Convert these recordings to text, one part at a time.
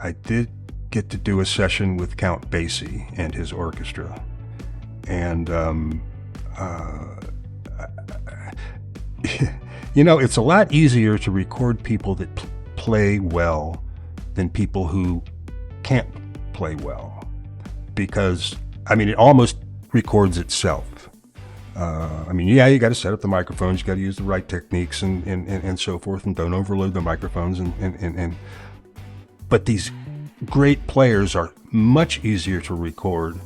I did get to do a session with Count Basie and his orchestra. And, it's a lot easier to record people that play well than people who can't play well. Because, it almost records itself. You got to set up the microphones, you got to use the right techniques and so forth, and don't overload the microphones. But these great players are much easier to record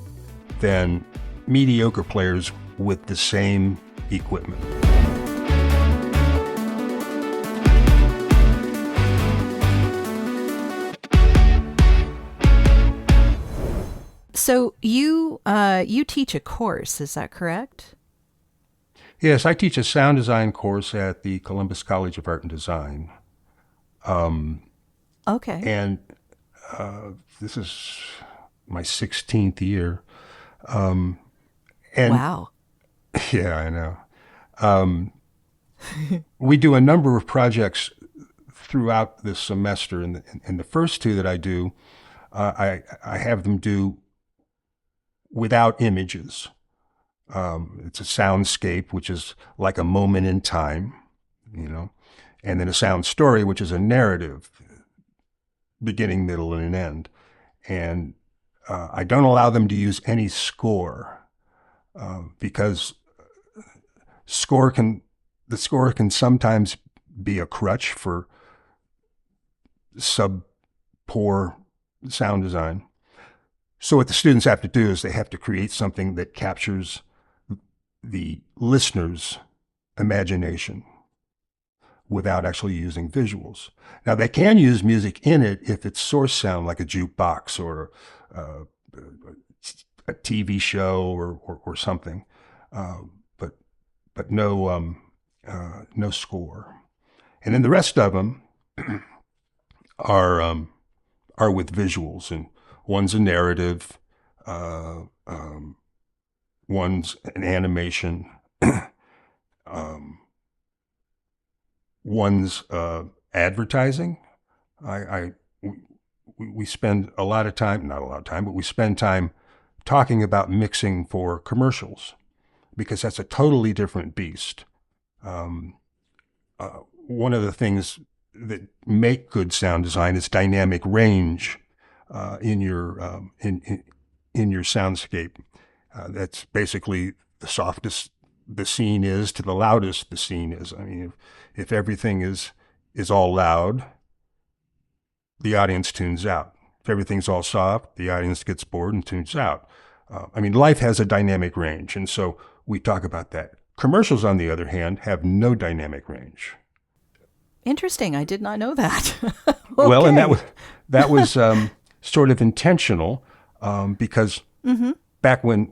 than mediocre players with the same equipment. So you teach a course, is that correct? Yes, I teach a sound design course at the Columbus College of Art and Design. Okay. And this is my 16th year. And wow. Yeah, I know. We do a number of projects throughout this semester. And the first two that I do, I have them do without images. It's a soundscape, which is like a moment in time, and then a sound story, which is a narrative, beginning, middle, and an end. And I don't allow them to use any score because the score can sometimes be a crutch for sub-poor sound design. So what the students have to do is they have to create something that captures the listener's imagination without actually using visuals. Now, they can use music in it if it's source sound, like a jukebox or a TV show or something, but no score. And then the rest of them are with visuals, and one's a narrative, one's an animation, one's advertising. We spend a lot of time, not a lot of time, but we spend time talking about mixing for commercials, because that's a totally different beast. One of the things that make good sound design is dynamic range in your soundscape. That's basically the softest the scene is to the loudest the scene is. If everything is all loud, the audience tunes out. If everything's all soft, the audience gets bored and tunes out. Life has a dynamic range, and so we talk about that. Commercials, on the other hand, have no dynamic range. Interesting. I did not know that. Okay. Well, and that was sort of intentional because back when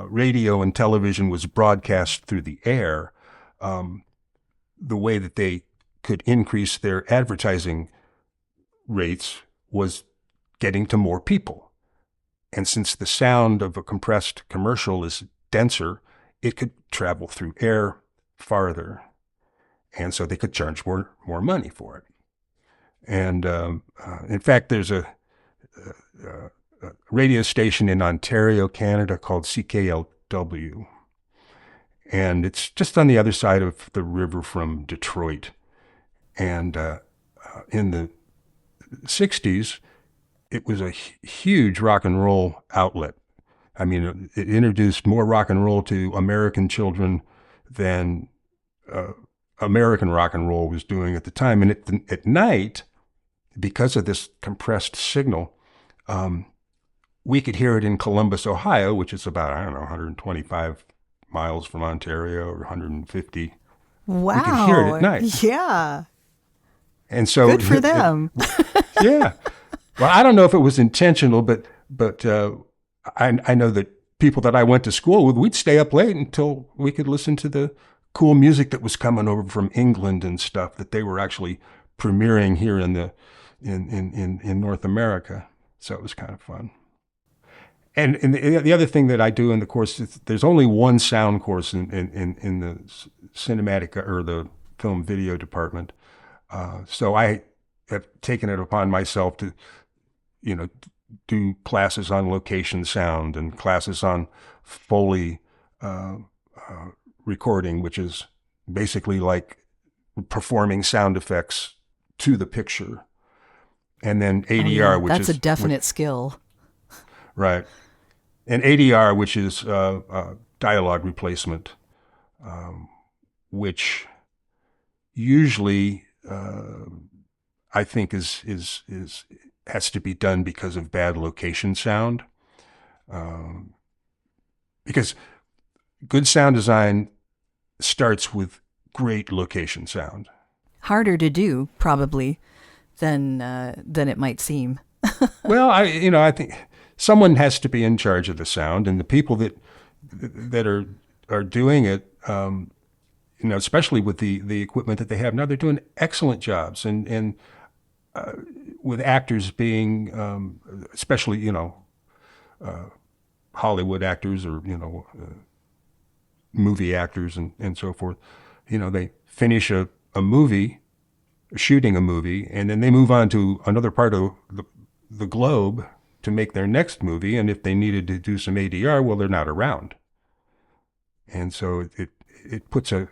radio and television was broadcast through the air, the way that they could increase their advertising rates was getting to more people. And since the sound of a compressed commercial is denser, it could travel through air farther. And so they could charge more money for it. And in fact, there's a radio station in Ontario, Canada called CKLW. And it's just on the other side of the river from Detroit. And in the 60s, it was a huge rock and roll outlet. It introduced more rock and roll to American children than American rock and roll was doing at the time. And at night, because of this compressed signal, we could hear it in Columbus, Ohio, which is about, 125 miles from Ontario, or 150. Wow. We could hear it at night. Yeah. And so good for them. Yeah. Well, I don't know if it was intentional, but I know that people that I went to school with, we'd stay up late until we could listen to the cool music that was coming over from England and stuff that they were actually premiering here in North America. So it was kind of fun. And the other thing that I do in the course is there's only one sound course in the cinematic or the film video department. So I have taken it upon myself to, you know, do classes on location sound and classes on Foley uh, recording, which is basically like performing sound effects to the picture. And then Oh, ADR, yeah. That's a definite skill. right, and ADR, which is dialogue replacement, which usually I think is has to be done because of bad location sound. Um, because good sound design starts with great location sound. Harder to do, probably, than it might seem. Well, I think someone has to be in charge of the sound, and the people that are doing it, especially with the equipment that they have now, they're doing excellent jobs, and with actors being, especially Hollywood actors or movie actors and so forth, they finish a movie, shooting a movie, and then they move on to another part of the globe to make their next movie. And if they needed to do some ADR, well, they're not around. And so it puts a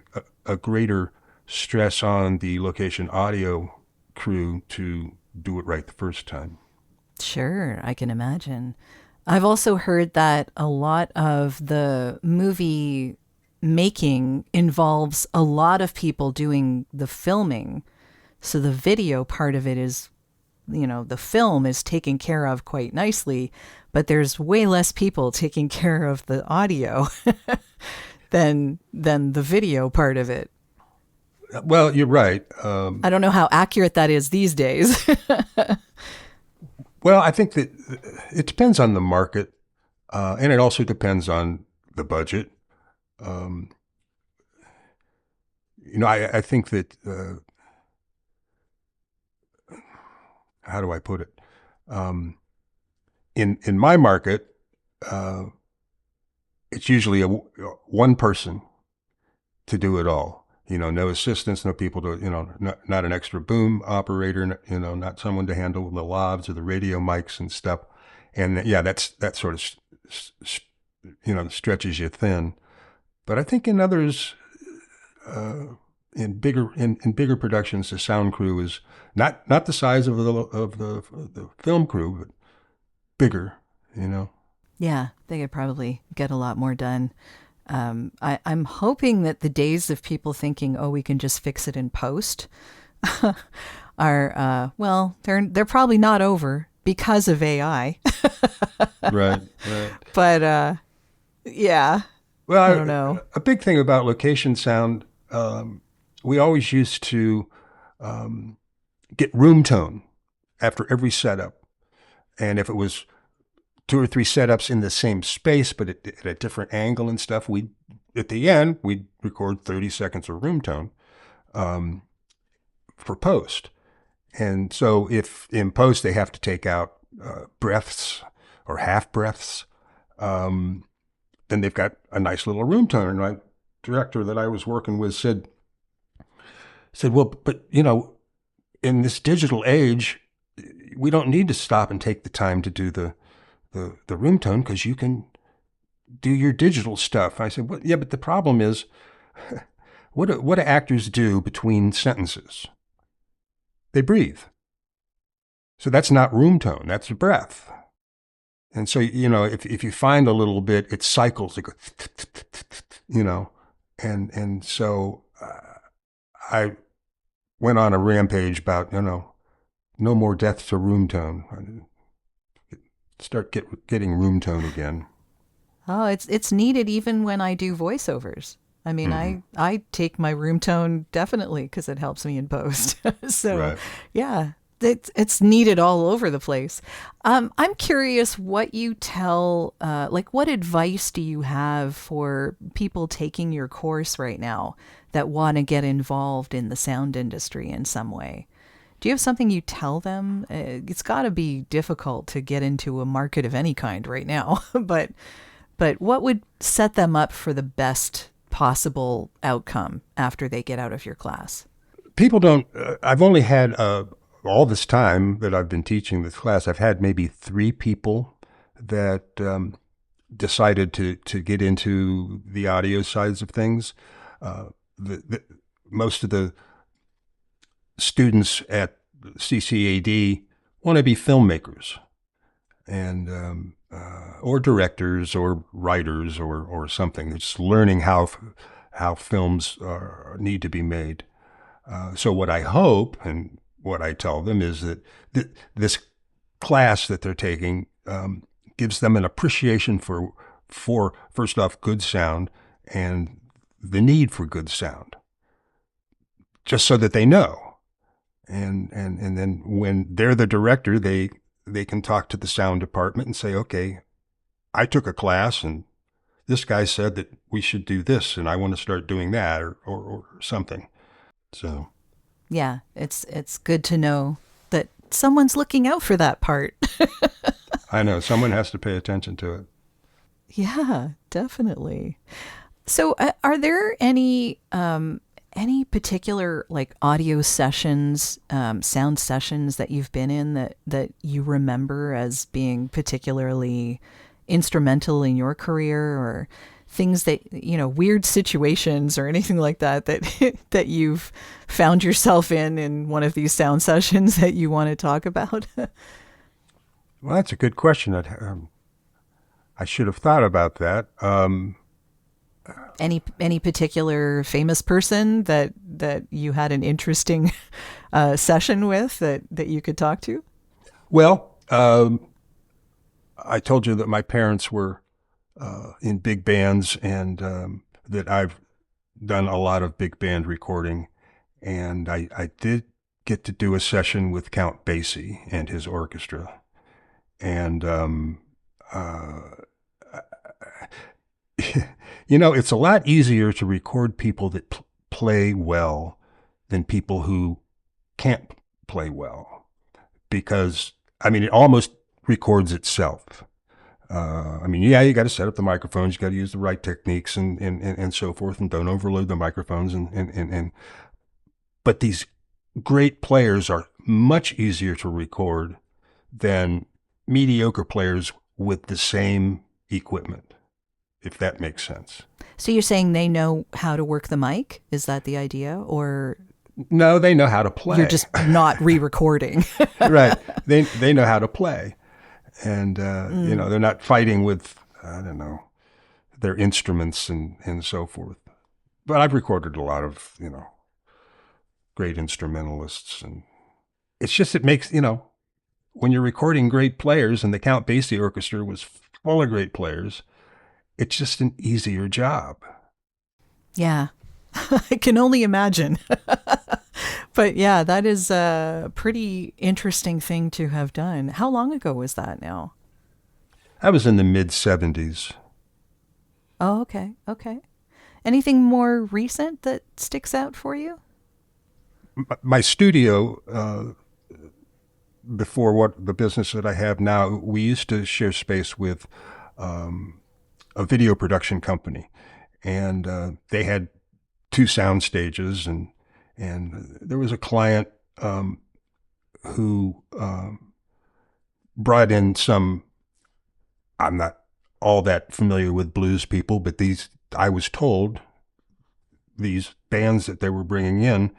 greater stress on the location audio crew to do it right the first time. Sure, I can imagine. I've also heard that a lot of the movie making involves a lot of people doing the filming. So the video part of it is, the film is taken care of quite nicely, but there's way less people taking care of the audio than the video part of it. Well, you're right. I don't know how accurate that is these days. Well, I think that it depends on the market, and it also depends on the budget. Um, I think that how do I put it? In my market, uh, it's usually one person to do it all. No assistants, no people to, not an extra boom operator, not someone to handle the lavs or the radio mics and stuff. And yeah, that sort of, stretches you thin. But I think in others, in bigger productions, the sound crew is not the size of the film crew, but bigger. Yeah, they could probably get a lot more done. I'm hoping that the days of people thinking, "Oh, we can just fix it in post," are well, they're probably not over because of AI. Right, right. But yeah, I don't Well, know. a big thing about location sound, we always used to get room tone after every setup. And if it was two or three setups in the same space, but at a different angle and stuff, at the end, we'd record 30 seconds of room tone for post. And so if in post they have to take out breaths or half breaths, then they've got a nice little room tone. And my director that I was working with said, well, but in this digital age, we don't need to stop and take the time to do the room tone because you can do your digital stuff. I said, well, yeah, but the problem is, what do actors do between sentences? They breathe. So that's not room tone, that's a breath. And so, if you find a little bit, it cycles, it goes, and so I went on a rampage about, no more death to room tone. Start getting room tone again. Oh, it's needed even when I do voiceovers. I mean, Mm-hmm. I take my room tone definitely because it helps me in post. So, Right. yeah, it's needed all over the place. I'm curious what you tell, like, what advice do you have for people taking your course right now that want to get involved in the sound industry in some way? Do you have something you tell them? It's got to be difficult to get into a market of any kind right now, but what would set them up for the best possible outcome after they get out of your class? People don't. I've only had all this time that I've been teaching this class, I've had maybe 3 people that decided to get into the audio sides of things. Most of the students at CCAD want to be filmmakers and or directors or writers or something. It's learning how films need to be made. So what I hope and what I tell them is that this class that they're taking gives them an appreciation for first off good sound and the need for good sound, just so that they know. And then when they're the director, they can talk to the sound department and say, okay, I took a class and this guy said that we should do this and I want to start doing that or something. So Yeah, it's good to know that someone's looking out for that part. I know someone has to pay attention to it. Yeah, definitely. So, are there any particular like audio sessions, sound sessions that you've been in that you remember as being particularly instrumental in your career, or things that, weird situations or anything like that that you've found yourself in one of these sound sessions that you want to talk about? Well, that's a good question. I should have thought about that. Any particular famous person that you had an interesting session with that you could talk to? Well, I told you that my parents were in big bands and that I've done a lot of big band recording. And I did get to do a session with Count Basie and his orchestra. And, it's a lot easier to record people that play well than people who can't play well because, it almost records itself. You got to set up the microphones, you got to use the right techniques and so forth, and don't overload the microphones. But these great players are much easier to record than mediocre players with the same equipment, if that makes sense. So you're saying they know how to work the mic? Is that the idea? Or no, they know how to play. You're just not re-recording. Right. They know how to play. And, they're not fighting with, I don't know, their instruments and so forth. But I've recorded a lot of, great instrumentalists. And it's just, it makes, when you're recording great players, and the Count Basie Orchestra was full of great players, it's just an easier job. Yeah, I can only imagine. But yeah, that is a pretty interesting thing to have done. How long ago was that now? I was in the mid-70s. Oh, okay. Okay. Anything more recent that sticks out for you? My studio, before what the business that I have now, we used to share space with a video production company. And they had 2 sound stages, and there was a client who brought in some, I'm not all that familiar with blues people, but I was told these bands that they were bringing in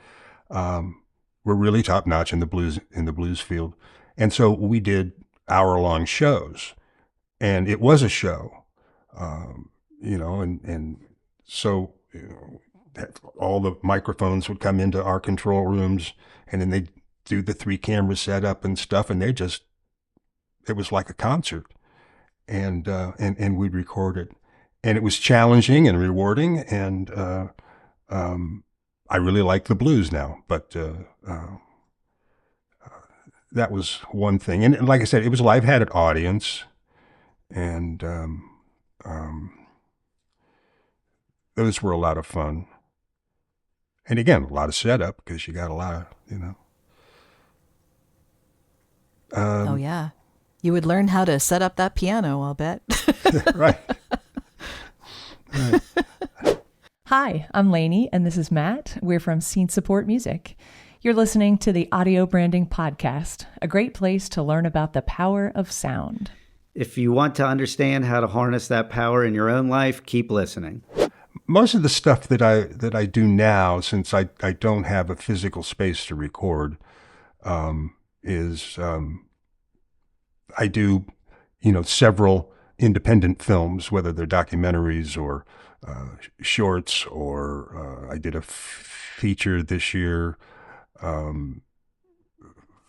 were really top notch in the blues field. And so we did hour-long shows, and it was a show, and so, all the microphones would come into our control rooms, and then they'd do the 3-camera setup and stuff, and it was like a concert, and we'd record it. And it was challenging and rewarding, and I really like the blues now, but that was one thing. And like I said, it was a live, had an audience, and those were a lot of fun. And again, a lot of setup because you got a lot of, Oh, yeah. You would learn how to set up that piano, I'll bet. Right. Hi, I'm Lainey, and this is Matt. We're from Scene Support Music. You're listening to the Audio Branding Podcast, a great place to learn about the power of sound. If you want to understand how to harness that power in your own life, keep listening. Most of the stuff that I do now, since I don't have a physical space to record, is I do, several independent films, whether they're documentaries or shorts, or I did a feature this year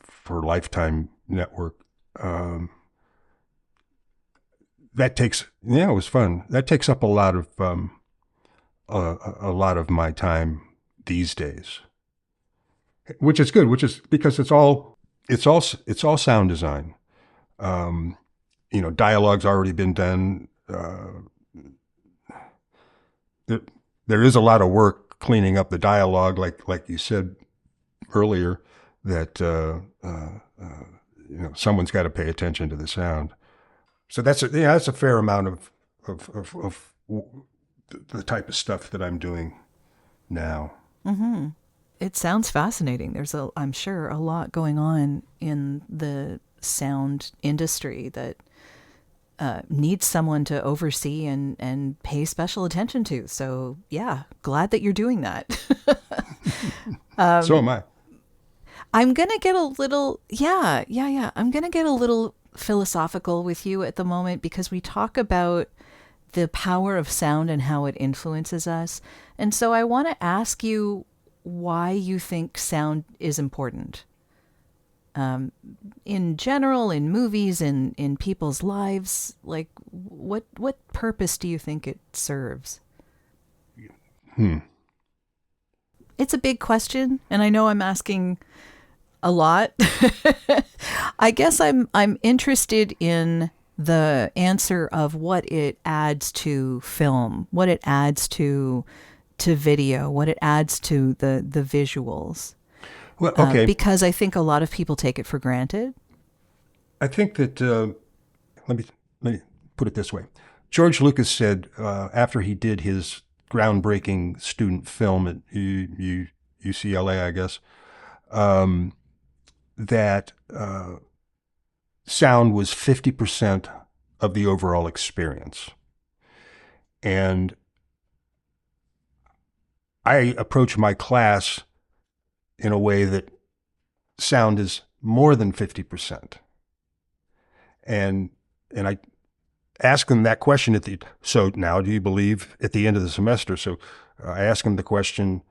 for Lifetime Network. That takes, it was fun. That takes up a lot of my time these days, which is good. Which is because it's all sound design. Dialogue's already been done. There is a lot of work cleaning up the dialogue, like you said earlier, that someone's got to pay attention to the sound. So that's a fair amount of the type of stuff that I'm doing now. Mm-hmm. It sounds fascinating. There's I'm sure a lot going on in the sound industry that needs someone to oversee and pay special attention to. So yeah, glad that you're doing that. So am I. I'm going to get a little, I'm going to get a little philosophical with you at the moment, because we talk about the power of sound and how it influences us. And so I want to ask you why you think sound is important. In general, in movies, in people's lives, like what purpose do you think it serves? It's a big question, and I know I'm asking a lot. I guess I'm interested in the answer of what it adds to film, what it adds to video, what it adds to the visuals. Well, okay. Because I think a lot of people take it for granted. I think that let me put it this way. George Lucas said after he did his groundbreaking student film at UCLA, I guess, that sound was 50% of the overall experience. And I approach my class in a way that sound is more than 50%. And I ask them that question so now do you believe at the end of the semester? So I ask them the question,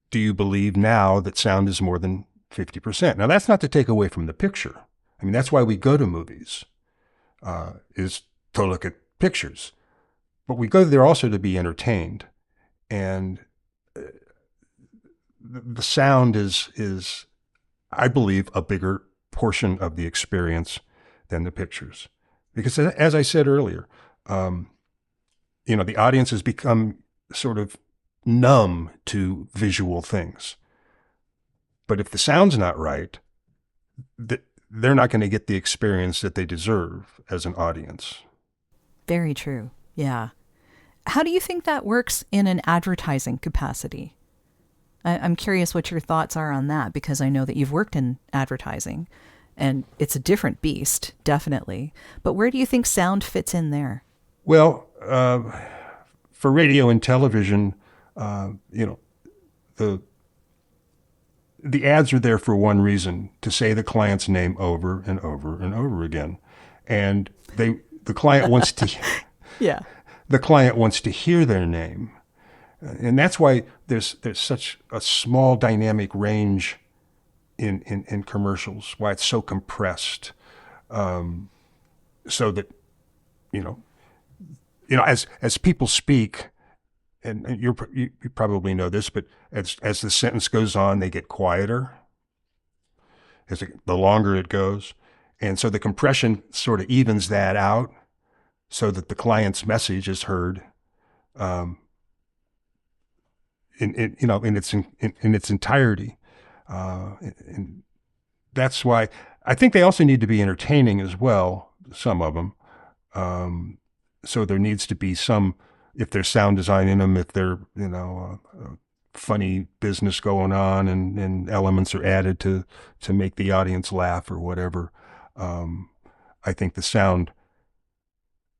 do you believe now that sound is more than 50%? Now that's not to take away from the picture. I mean, that's why we go to movies, is to look at pictures. But we go there also to be entertained. And the sound is, I believe, a bigger portion of the experience than the pictures. Because as I said earlier, the audience has become sort of numb to visual things. But if the sound's not right, they're not going to get the experience that they deserve as an audience. Very true. Yeah. How do you think that works in an advertising capacity? I'm curious what your thoughts are on that, because I know that you've worked in advertising, and it's a different beast, definitely. But where do you think sound fits in there? Well, for radio and television, the ads are there for one reason: to say the client's name over and over and over again, and the client wants to. Yeah. The client wants to hear their name. And that's why there's such a small dynamic range in commercials, why it's so compressed. So that, as people speak, and you probably know this, but as the sentence goes on, they get quieter the longer it goes. And so the compression sort of evens that out, so that the client's message is heard in its entirety. And that's why I think they also need to be entertaining as well, some of them. So there needs to be some, if there's sound design in them, if they're, funny business going on, and elements are added to make the audience laugh or whatever. I think the sound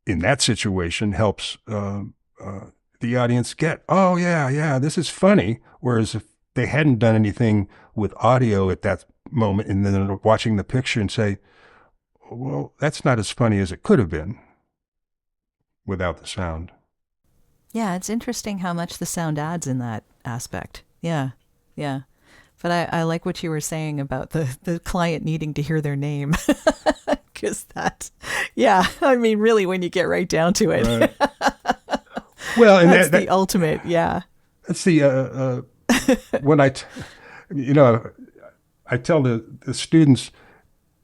in that situation helps the audience get, oh yeah, this is funny. Whereas if they hadn't done anything with audio at that moment, and then they're watching the picture and say, well, that's not as funny as it could have been without the sound. Yeah, it's interesting how much the sound adds in that aspect. Yeah, yeah. But I like what you were saying about the client needing to hear their name. Because that, yeah, I mean, really, when you get right down to it. Right. Well, and that's the ultimate, yeah. That's the, when I tell the students,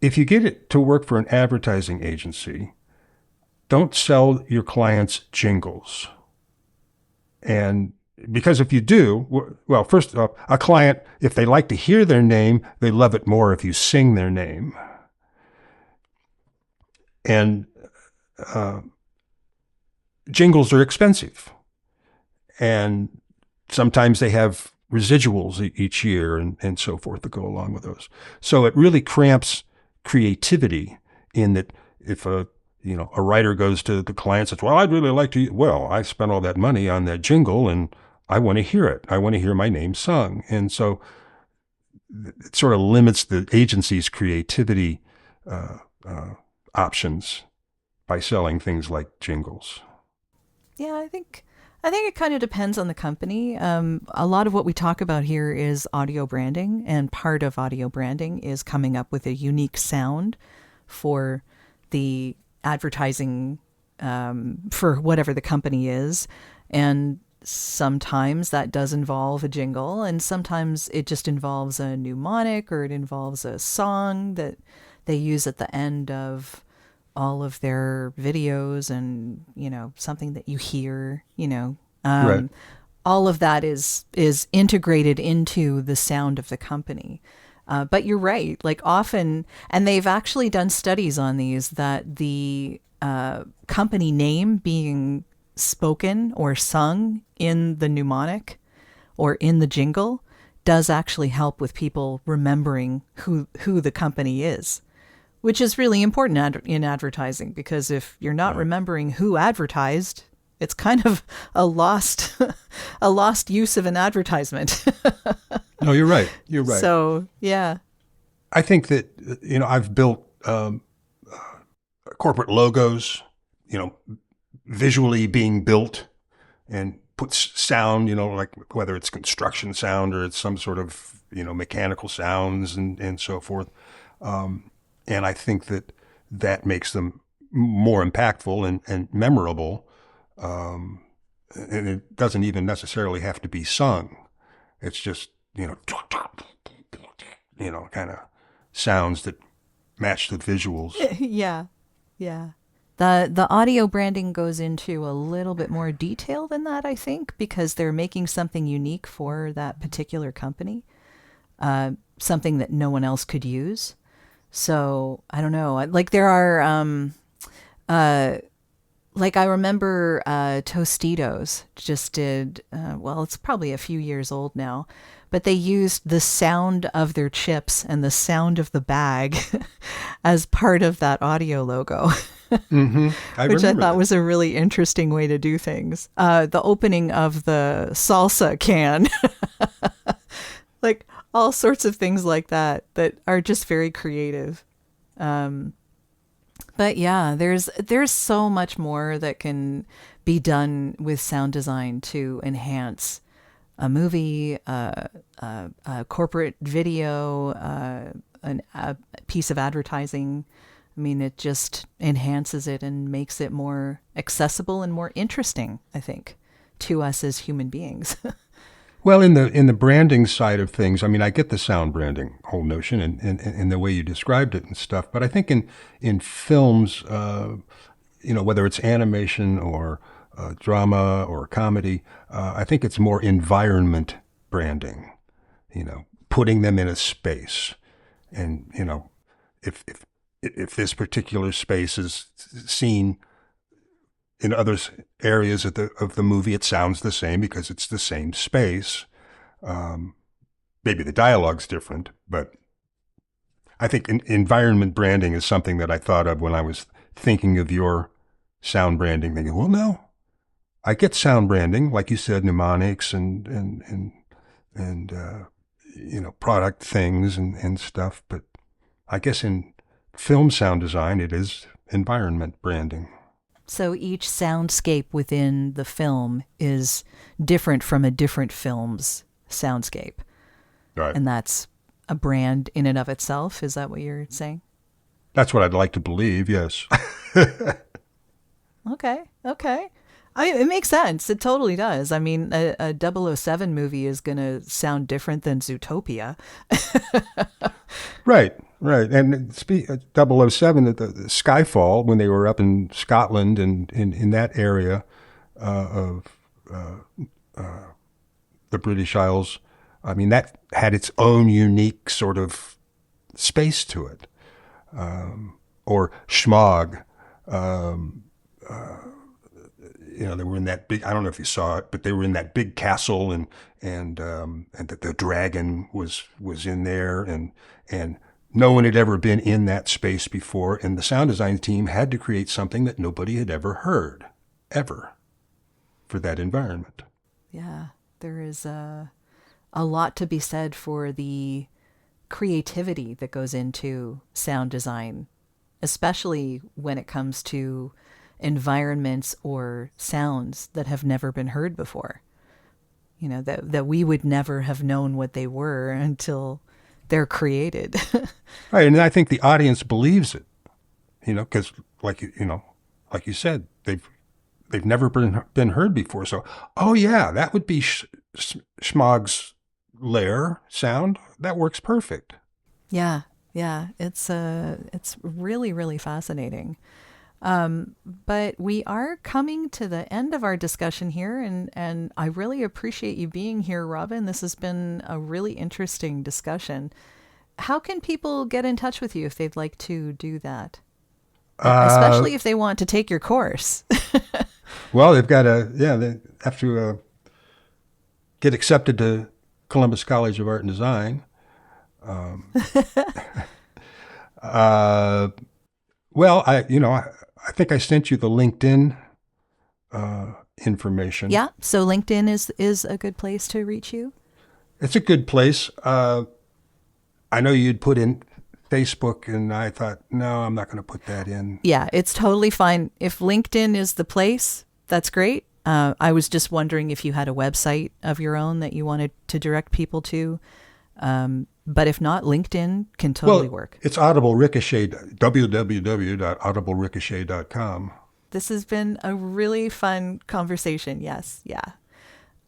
if you get it to work for an advertising agency, don't sell your clients jingles. And because if you do, well, first off, a client, if they like to hear their name, they love it more if you sing their name. And jingles are expensive. And sometimes they have residuals each year and so forth to go along with those. So it really cramps creativity in that if a writer goes to the client and says, well, I'd really like to, well, I spent all that money on that jingle and I want to hear it. I want to hear my name sung. And so it sort of limits the agency's creativity options by selling things like jingles. Yeah, I think it kind of depends on the company. A lot of what we talk about here is audio branding, and part of audio branding is coming up with a unique sound for the advertising for whatever the company is. And sometimes that does involve a jingle, and sometimes it just involves a mnemonic, or it involves a song that they use at the end of all of their videos, and something that you hear, Right. All of that is integrated into the sound of the company. But you're right, like often, and they've actually done studies on these, that the company name being spoken or sung in the mnemonic or in the jingle does actually help with people remembering who the company is. Which is really important in advertising, because if you're not remembering who advertised, it's kind of a lost use of an advertisement. No, you're right. You're right. So, yeah. I think that, I've built corporate logos, visually being built, and put sound, like whether it's construction sound or it's some sort of, mechanical sounds and so forth. And I think that makes them more impactful and memorable. And it doesn't even necessarily have to be sung. It's just, kind of sounds that match the visuals. Yeah. Yeah. The audio branding goes into a little bit more detail than that, I think, because they're making something unique for that particular company, something that no one else could use. So I don't know. Like there are, like I remember Tostitos just did. Well, it's probably a few years old now, but they used the sound of their chips and the sound of the bag as part of that audio logo. Mm-hmm. Which I thought was a really interesting way to do things. The opening of the salsa can, like all sorts of things like that are just very creative. But yeah, there's so much more that can be done with sound design to enhance a movie, a corporate video, a piece of advertising. I mean, it just enhances it and makes it more accessible and more interesting, I think, to us as human beings. Well, in the branding side of things, I mean, I get the sound branding whole notion and the way you described it and stuff, but I think in films, whether it's animation or drama or comedy, I think it's more environment branding, putting them in a space. And, if this particular space is seen in other areas of the movie, it sounds the same because it's the same space. Maybe the dialogue's different, but I think environment branding is something that I thought of when I was thinking of your sound branding. Thinking, well, no, I get sound branding, like you said, mnemonics and product things and stuff. But I guess in film sound design, it is environment branding. So each soundscape within the film is different from a different film's soundscape. Right. And that's a brand in and of itself. Is that what you're saying? That's what I'd like to believe, yes. Okay. It makes sense. It totally does. I mean, a 007 movie is going to sound different than Zootopia. Right. And 007, the Skyfall, when they were up in Scotland and in that area of the British Isles, I mean, that had its own unique sort of space to it. Or Schmog, they were in that big, I don't know if you saw it, but they were in that big castle and the dragon was in there and no one had ever been in that space before. And the sound design team had to create something that nobody had ever heard, ever, for that environment. Yeah, there is a lot to be said for the creativity that goes into sound design, especially when it comes to environments or sounds that have never been heard before. That we would never have known what they were until they're created. Right, and I think the audience believes it, because like you said, they've never been heard before. So, oh yeah, that would be Schmog's lair sound. That works perfect. Yeah, it's really, really fascinating. But we are coming to the end of our discussion here, and I really appreciate you being here, Robin. This has been a really interesting discussion. How can people get in touch with you if they'd like to do that? Especially if they want to take your course. Well, they have to get accepted to Columbus College of Art and Design. Well, I think I sent you the LinkedIn information. Yeah, so LinkedIn is a good place to reach you? It's a good place. I know you'd put in Facebook, and I thought, no, I'm not going to put that in. Yeah, it's totally fine. If LinkedIn is the place, that's great. I was just wondering if you had a website of your own that you wanted to direct people to. But if not, LinkedIn can totally work. It's Audible Ricochet, www.audiblericochet.com. This has been a really fun conversation. Yes. Yeah.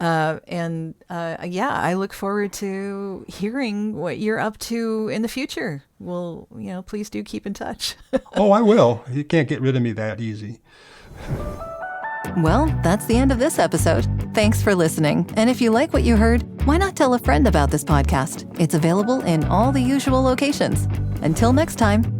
I look forward to hearing what you're up to in the future. Well, please do keep in touch. Oh, I will. You can't get rid of me that easy. Well, that's the end of this episode. Thanks for listening. And if you like what you heard, why not tell a friend about this podcast? It's available in all the usual locations. Until next time.